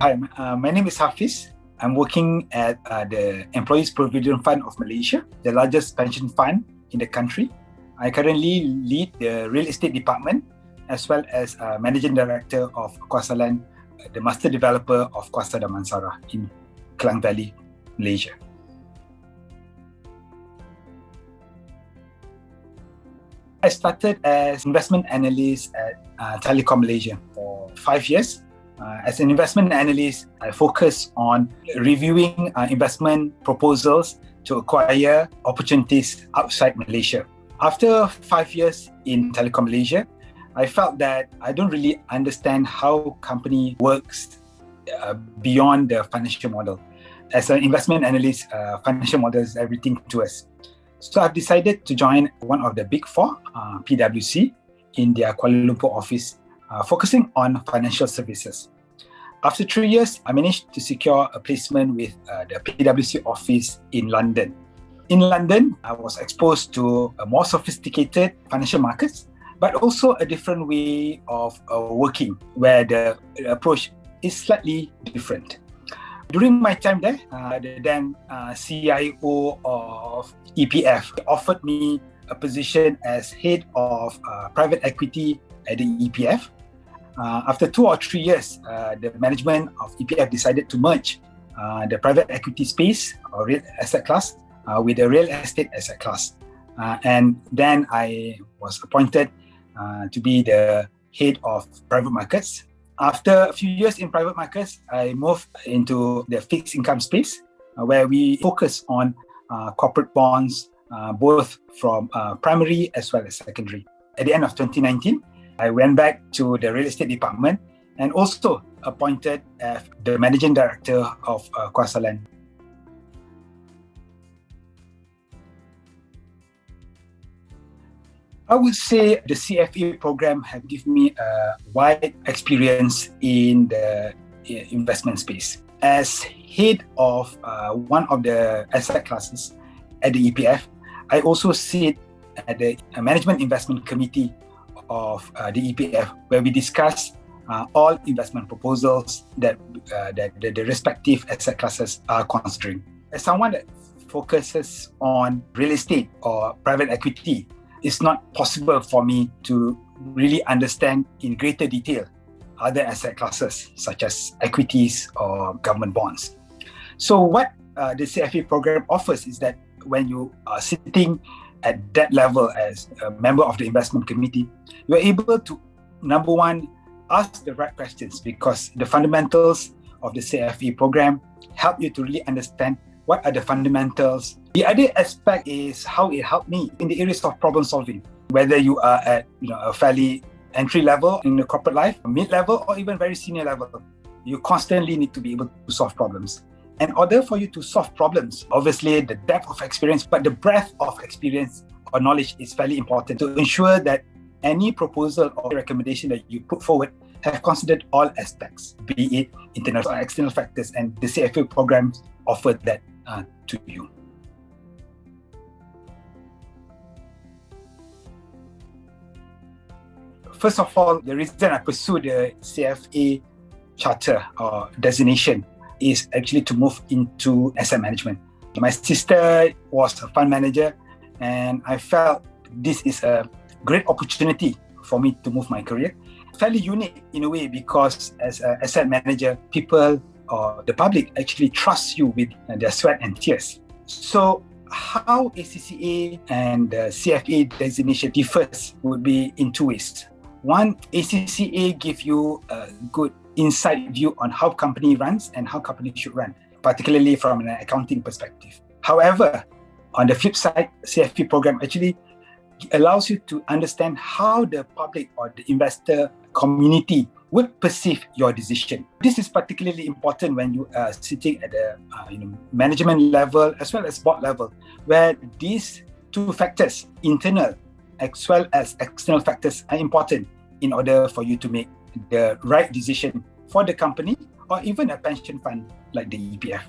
Hi, my name is Hafiz. I'm working at the Employees Provident Fund of Malaysia, the largest pension fund in the country. I currently lead the real estate department as well as managing director of Kuala Land, the master developer of Kuala Damansara in Klang Valley, Malaysia. I started as investment analyst at Telekom Malaysia for 5 years. As an investment analyst, I focus on reviewing investment proposals to acquire opportunities outside Malaysia. After 5 years in Telekom Malaysia, I felt that I don't really understand how company works beyond the financial model. As an investment analyst, financial model is everything to us. So I've decided to join one of the big four, PwC, in their Kuala Lumpur office, focusing on financial services. After 3 years, I managed to secure a placement with the PwC office in London. In London, I was exposed to a more sophisticated financial markets, but also a different way of working, where the approach is slightly different. During my time there, the then CIO of EPF offered me a position as head of private equity at the EPF. After 2 or 3 years, the management of EPF decided to merge the private equity space or real asset class with the real estate asset class. And then I was appointed to be the head of private markets. After a few years in private markets, I moved into the fixed income space where we focus on corporate bonds, both from primary as well as secondary. At the end of 2019, I went back to the real estate department and also appointed as the managing director of Kuala Land. I would say the CFA program have given me a wide experience in the investment space. As head of one of the asset classes at the EPF, I also sit at the Management Investment Committee of the EPF, where we discuss all investment proposals that the respective asset classes are considering. As someone that focuses on real estate or private equity, it's not possible for me to really understand in greater detail other asset classes such as equities or government bonds. So what the CFA program offers is that when you are sitting at that level as a member of the investment committee, you're able to, number one, ask the right questions, because the fundamentals of the CFA program help you to really understand what are the fundamentals. The other aspect is how it helped me in the areas of problem solving, whether you are at a fairly entry level in the corporate life, mid-level, or even very senior level. You constantly need to be able to solve problems. In order for you to solve problems, obviously the depth of experience, but the breadth of experience or knowledge is fairly important to ensure that any proposal or recommendation that you put forward have considered all aspects, be it internal or external factors, and the CFA programs offer that to you. First of all, the reason I pursued the CFA charter or designation is actually to move into asset management. My sister was a fund manager, and I felt this is a great opportunity for me to move my career. Fairly unique in a way, because as an asset manager, people or the public actually trust you with their sweat and tears. So how ACCA and the CFA designation differs would be in 2 ways. One, ACCA gives you a good inside view on how company runs and how company should run, particularly from an accounting perspective. However, on the flip side, CFA program actually allows you to understand how the public or the investor community would perceive your decision. This is particularly important when you are sitting at the management level as well as board level, where these 2 factors, internal as well as external factors, are important in order for you to make the right decision for the company or even a pension fund like the EPF.